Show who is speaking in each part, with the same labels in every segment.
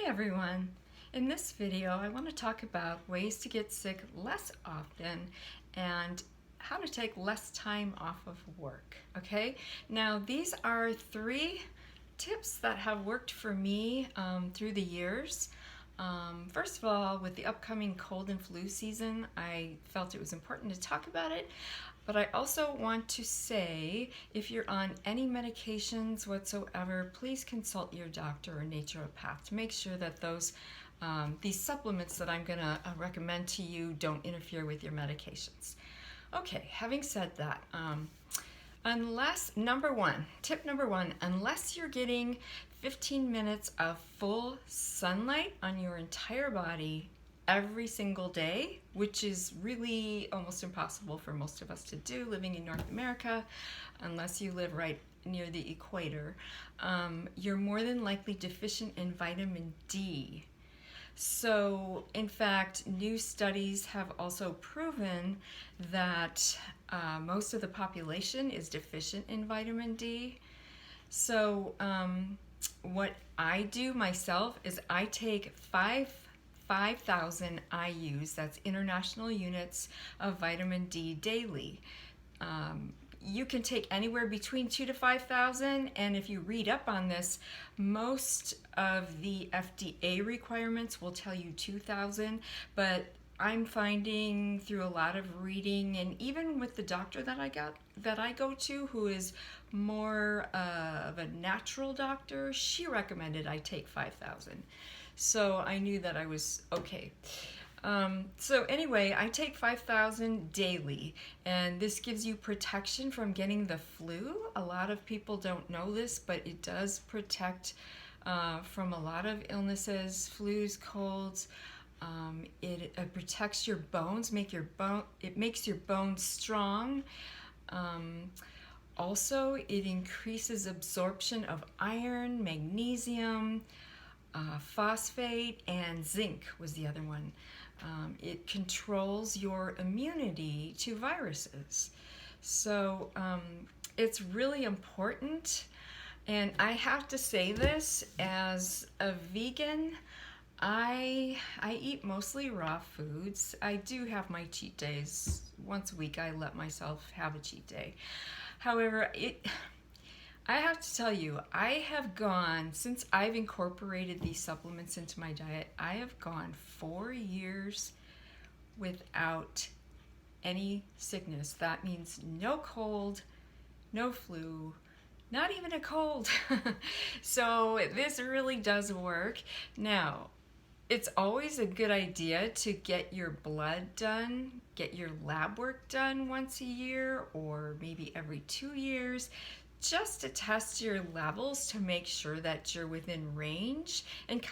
Speaker 1: everyone. In this video, I want to talk about ways to get sick less often and how to take less time off of work, okay? Now, these are 3 tips that have worked for me through the years. First of all, with the upcoming cold and flu season, I felt it was important to talk about it. But I also want to say, if you're on any medications whatsoever, please consult your doctor or naturopath to make sure that these supplements that I'm going to recommend to you don't interfere with your medications. Okay, having said that, tip number one, unless you're getting 15 minutes of full sunlight on your entire body every single day, which is really almost impossible for most of us to do living in North America, unless you live right near the equator, you're more than likely deficient in vitamin D. So, in fact, new studies have also proven that most of the population is deficient in vitamin D. So, what I do myself is I take 5,000 IUs, that's international units of vitamin D daily. You can take anywhere between 2,000 to 5,000, and if you read up on this, most of the FDA requirements will tell you 2,000, but I'm finding through a lot of reading, and even with the doctor that I go to, who is more of a natural doctor, she recommended I take 5,000. So I knew that I was okay. So anyway, I take 5,000 daily, and this gives you protection from getting the flu. A lot of people don't know this, but it does protect from a lot of illnesses, flus, colds. It protects your bones, it makes your bones strong. Also, it increases absorption of iron, magnesium, phosphate, and zinc was the other one. It controls your immunity to viruses. So it's really important. And I have to say this, as a vegan, I eat mostly raw foods. I do have my cheat days. Once a week I let myself have a cheat day. However, I have to tell you, since I've incorporated these supplements into my diet, I have gone 4 years without any sickness. That means no cold, no flu, not even a cold. So this really does work. Now, it's always a good idea to get your blood done, get your lab work done once a year or maybe every 2 years, just to test your levels to make sure that you're within range, and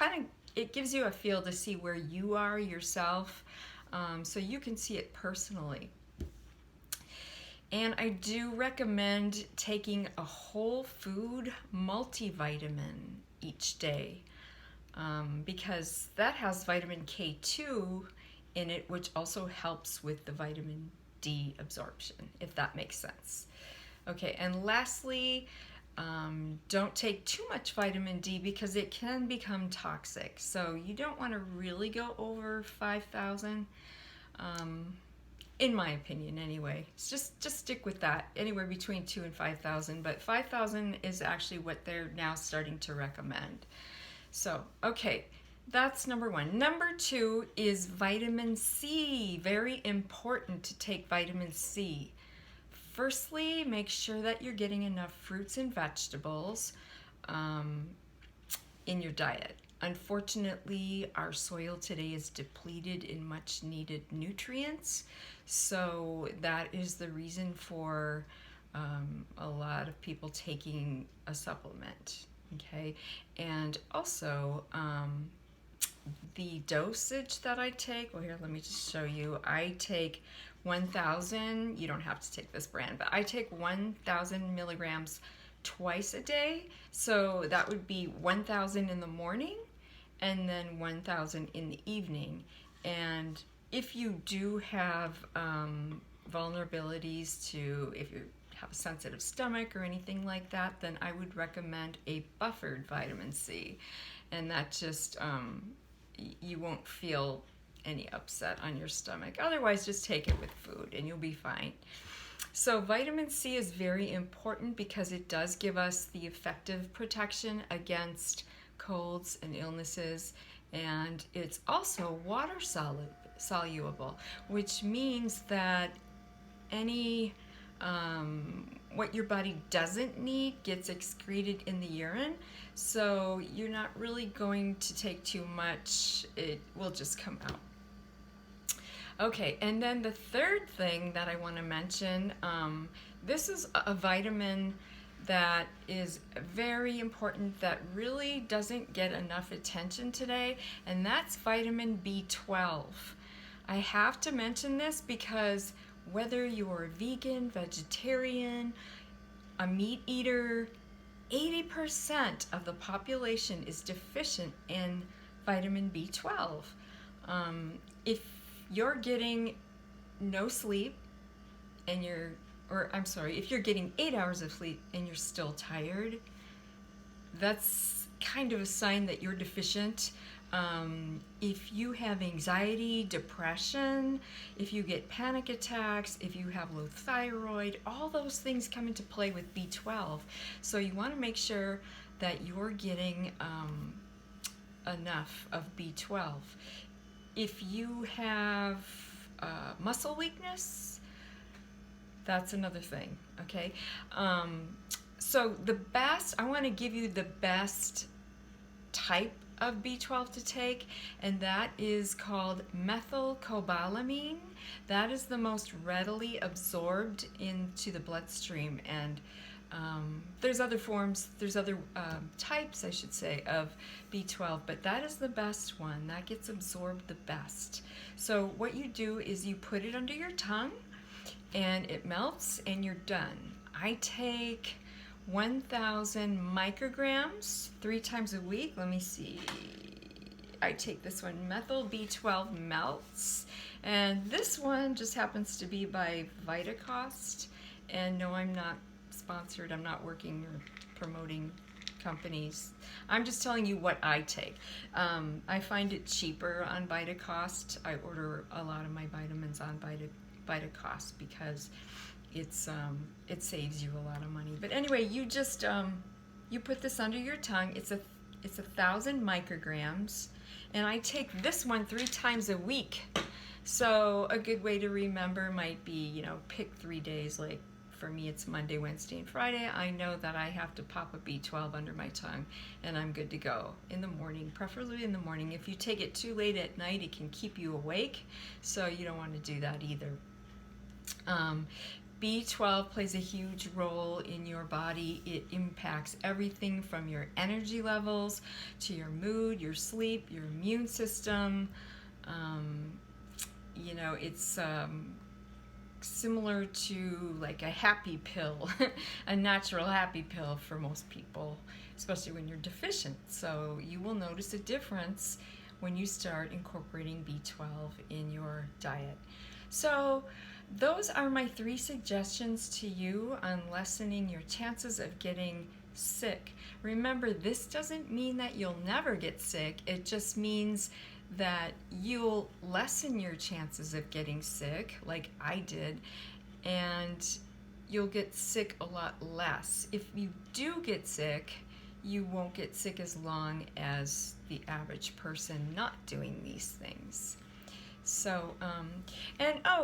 Speaker 1: it gives you a feel to see where you are yourself, so you can see it personally. And I do recommend taking a whole food multivitamin each day, because that has vitamin K2 in it, which also helps with the vitamin D absorption, if that makes sense. Okay, and lastly, don't take too much vitamin D because it can become toxic. So you don't want to really go over 5,000, in my opinion anyway. Just stick with that, anywhere between 2,000 and 5,000, but 5,000 is actually what they're now starting to recommend. So, okay, that's number 1. Number 2 is vitamin C. Very important to take vitamin C. Firstly, make sure that you're getting enough fruits and vegetables in your diet. Unfortunately, our soil today is depleted in much needed nutrients, so that is the reason for a lot of people taking a supplement, okay? And also, the dosage that I take, well, here, let me just show you. I take 1,000, you don't have to take this brand, but I take 1,000 milligrams twice a day. So that would be 1,000 in the morning and then 1,000 in the evening. And if you do have vulnerabilities if you have a sensitive stomach or anything like that, then I would recommend a buffered vitamin C. and that just you won't feel any upset on your stomach. Otherwise, just take it with food and you'll be fine. So vitamin C is very important because it does give us the effective protection against colds and illnesses, and it's also water soluble, which means that any what your body doesn't need gets excreted in the urine, so you're not really going to take too much. It will just come out. Okay, and then the third thing that I want to mention, this is a vitamin that is very important that really doesn't get enough attention today, and that's vitamin B12. I have to mention this because whether you're vegan, vegetarian, a meat eater, 80% of the population is deficient in vitamin B12. If you're getting no sleep and if you're getting 8 hours of sleep and you're still tired, that's kind of a sign that you're deficient. If you have anxiety, depression, if you get panic attacks, if you have low thyroid, all those things come into play with B12. So you want to make sure that you're getting enough of B12. If you have muscle weakness, that's another thing, okay? So I want to give you the best type of B12 to take, and that is called methylcobalamin. That is the most readily absorbed into the bloodstream, and there's other types, I should say, of B12, but that is the best one. That gets absorbed the best. So what you do is you put it under your tongue, and it melts, and you're done. I take 1,000 micrograms 3 times a week. Let me see. I take this one, Methyl B12 Melts, and this one just happens to be by Vitacost. And no, I'm not sponsored. I'm not working or promoting companies. I'm just telling you what I take. I find it cheaper on Vitacost. I order a lot of my vitamins on Vitacost because it saves you a lot of money. But anyway, you just you put this under your tongue. It's 1,000 micrograms, and I take this one 3 times a week. So a good way to remember might be, pick 3 days. Like for me, it's Monday, Wednesday, and Friday. I know that I have to pop a B12 under my tongue, and I'm good to go in the morning, preferably in the morning. If you take it too late at night, it can keep you awake, so you don't want to do that either. B12 plays a huge role in your body. It impacts everything from your energy levels to your mood, your sleep, your immune system. It's similar to like a happy pill, a natural happy pill for most people, especially when you're deficient. So you will notice a difference when you start incorporating B12 in your diet. So those are my 3 suggestions to you on lessening your chances of getting sick. Remember, this doesn't mean that you'll never get sick. It just means that you'll lessen your chances of getting sick, like I did, and you'll get sick a lot less. If you do get sick, you won't get sick as long as the average person not doing these things. So,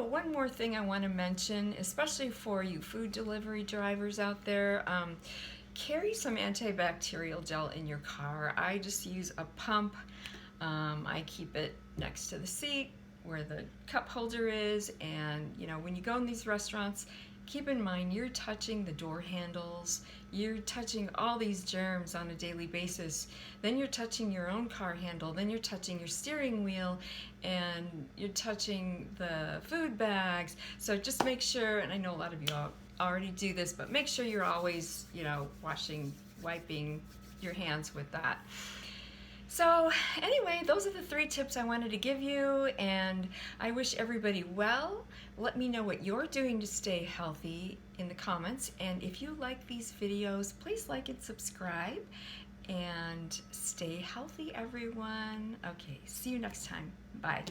Speaker 1: one more thing I want to mention, especially for you food delivery drivers out there, carry some antibacterial gel in your car. I just use a pump. I keep it next to the seat where the cup holder is, and when you go in these restaurants, keep in mind you're touching the door handles, you're touching all these germs on a daily basis, then you're touching your own car handle, then you're touching your steering wheel, and you're touching the food bags. So just make sure, and I know a lot of you already do this, but make sure you're always wiping your hands with that. So anyway, those are the 3 tips I wanted to give you, and I wish everybody well. Let me know what you're doing to stay healthy in the comments, and if you like these videos, please like and subscribe, and stay healthy, everyone. Okay, see you next time. Bye.